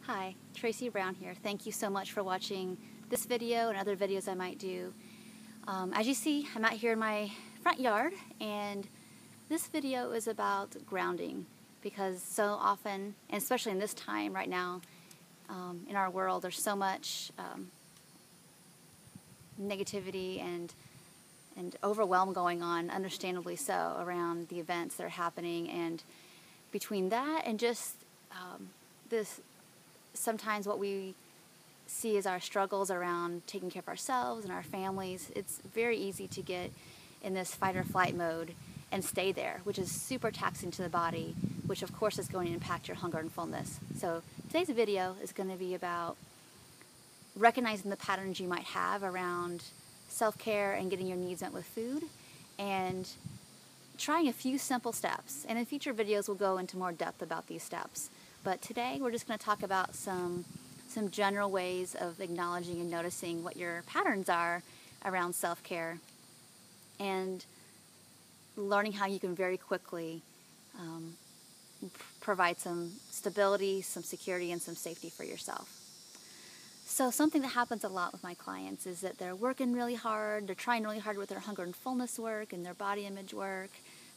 Hi, Tracy Brown here. Thank you so much for watching this video and other videos I might do. As you see, I'm out here in my front yard, and this video is about grounding, because so often, and especially in this time right now, in our world, there's so much negativity and overwhelm going on, understandably so, around the events that are happening. And between that and just this, sometimes what we see as our struggles around taking care of ourselves and our families, it's very easy to get in this fight or flight mode and stay there, which is super taxing to the body, which of course is going to impact your hunger and fullness. So today's video is going to be about recognizing the patterns you might have around self-care and getting your needs met with food, and trying a few simple steps. And in future videos we'll go into more depth about these steps. But today we're just going to talk about some general ways of acknowledging and noticing what your patterns are around self-care, and learning how you can very quickly provide some stability, some security, and some safety for yourself. So something that happens a lot with my clients is that they're working really hard, they're trying really hard with their hunger and fullness work and their body image work,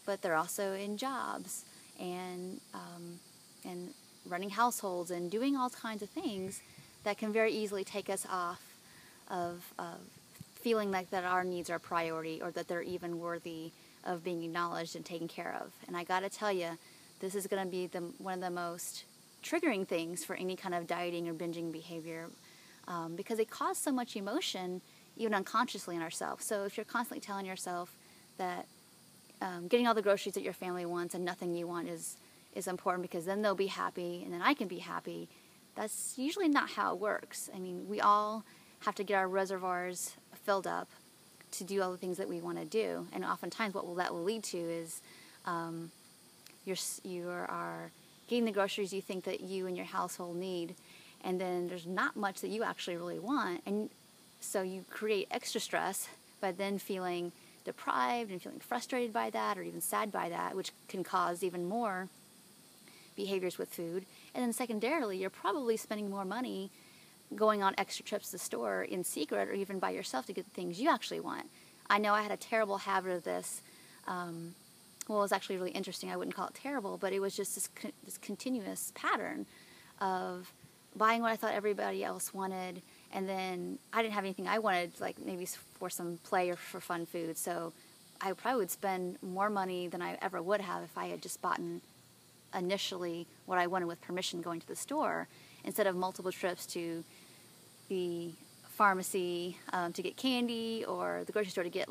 but they're also in jobs and running households and doing all kinds of things that can very easily take us off of feeling like that our needs are a priority, or that they're even worthy of being acknowledged and taken care of. And I gotta tell you, this is gonna be one of the most triggering things for any kind of dieting or binging behavior, because it causes so much emotion, even unconsciously, in ourselves. So if you're constantly telling yourself that getting all the groceries that your family wants and nothing you want is important, because then they'll be happy and then I can be happy, that's usually not how it works. I mean, we all have to get our reservoirs filled up to do all the things that we want to do, and oftentimes that will lead to is you are getting the groceries you think that you and your household need, and then there's not much that you actually really want, and so you create extra stress by then feeling deprived and feeling frustrated by that, or even sad by that, which can cause even more behaviors with food. And then secondarily, you're probably spending more money going on extra trips to the store in secret, or even by yourself, to get the things you actually want. I know I had a terrible habit of this. Well, it was actually really interesting. I wouldn't call it terrible, but it was just this continuous pattern of buying what I thought everybody else wanted, and then I didn't have anything I wanted, like maybe for some play or for fun food. So I probably would spend more money than I ever would have if I had just bought initially what I wanted with permission going to the store, instead of multiple trips to the pharmacy to get candy, or the grocery store to get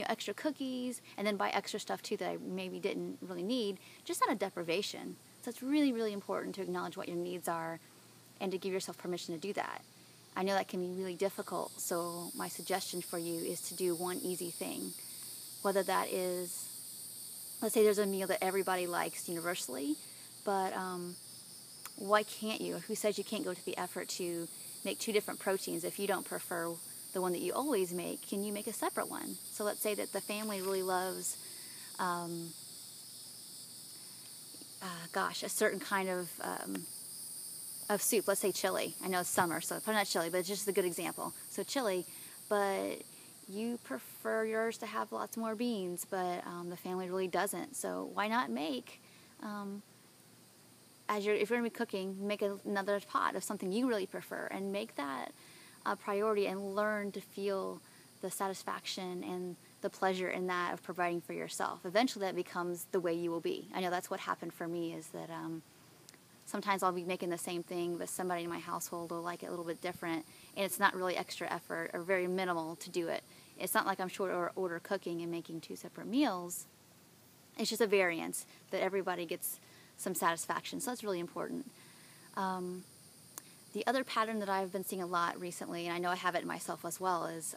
extra cookies, and then buy extra stuff too that I maybe didn't really need, just out of deprivation. So it's really, really important to acknowledge what your needs are and to give yourself permission to do that. I know that can be really difficult, so my suggestion for you is to do one easy thing, whether that is, let's say there's a meal that everybody likes universally, but why can't you? Who says you can't go to the effort to make 2 different proteins? If you don't prefer the one that you always make, can you make a separate one? So let's say that the family really loves, a certain kind of soup. Let's say chili. I know it's summer, so probably not chili, but it's just a good example. So chili, but you prefer yours to have lots more beans, but the family really doesn't. So why not make, if you're going to be cooking, make another pot of something you really prefer, and make that a priority, and learn to feel the satisfaction and the pleasure in that, of providing for yourself. Eventually that becomes the way you will be. I know that's what happened for me, is that sometimes I'll be making the same thing, but somebody in my household will like it a little bit different, and it's not really extra effort, or very minimal to do it. It's not like I'm short order cooking and making 2 separate meals. It's just a variance that everybody gets some satisfaction. So that's really important. The other pattern that I've been seeing a lot recently, and I know I have it in myself as well, is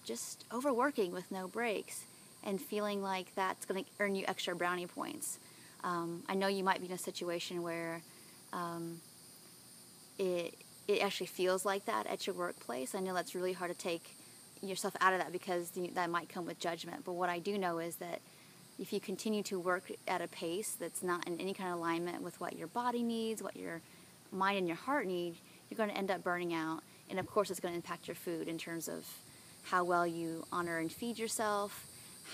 just overworking with no breaks, and feeling like that's going to earn you extra brownie points. I know you might be in a situation where it actually feels like that at your workplace. I know that's really hard to take yourself out of that, because that might come with judgment. But what I do know is that if you continue to work at a pace that's not in any kind of alignment with what your body needs, what your mind and your heart need, you're going to end up burning out. And of course, it's going to impact your food in terms of how well you honor and feed yourself,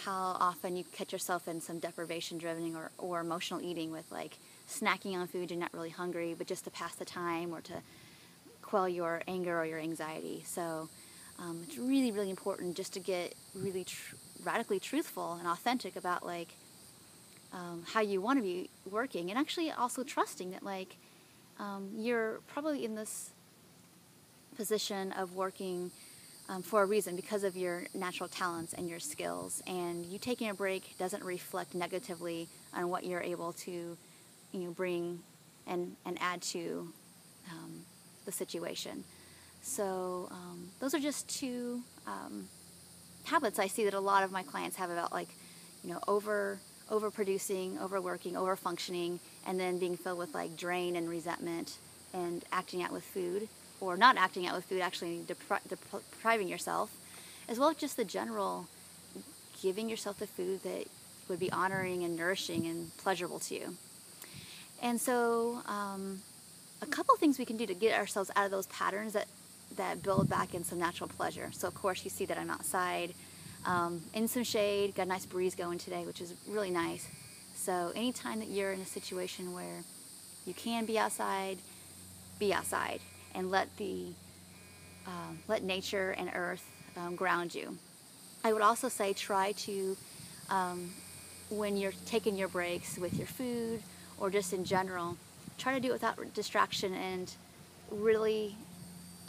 how often you catch yourself in some deprivation driven or emotional eating with like snacking on food you're not really hungry, but just to pass the time or to quell your anger or your anxiety. So it's really, really important just to get really radically truthful and authentic about like how you want to be working, and actually also trusting that like you're probably in this position of working for a reason because of your natural talents and your skills, and you taking a break doesn't reflect negatively on what you're able to bring and add to the situation. So those are just two habits I see that a lot of my clients have about like overproducing, overworking, overfunctioning, and then being filled with like drain and resentment and acting out with food, or not acting out with food, actually depriving yourself, as well as just the general giving yourself the food that would be honoring and nourishing and pleasurable to you. And so a couple things we can do to get ourselves out of those patterns that build back in some natural pleasure. So of course you see that I'm outside in some shade, got a nice breeze going today, which is really nice. So anytime that you're in a situation where you can be outside and let nature and earth ground you. I would also say try to, when you're taking your breaks with your food or just in general, try to do it without distraction and really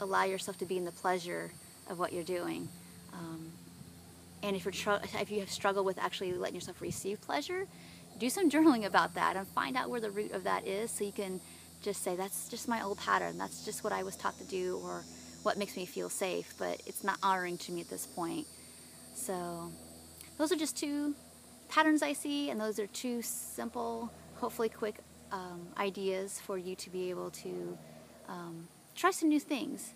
allow yourself to be in the pleasure of what you're doing. And if you have struggled with actually letting yourself receive pleasure, do some journaling about that and find out where the root of that is, so you can just say, that's just my old pattern, that's just what I was taught to do, or what makes me feel safe, but it's not honoring to me at this point. So those are just two patterns I see, and those are two simple, hopefully quick ideas for you to be able to try some new things.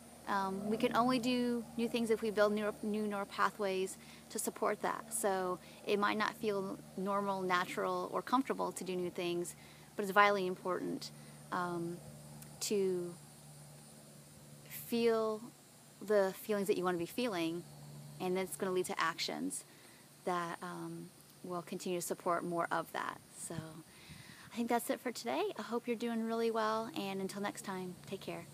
We can only do new things if we build new neural pathways to support that. So it might not feel normal, natural, or comfortable to do new things, but it's vitally important to feel the feelings that you want to be feeling, and then it's going to lead to actions that will continue to support more of that. So I think that's it for today. I hope you're doing really well, and until next time, take care.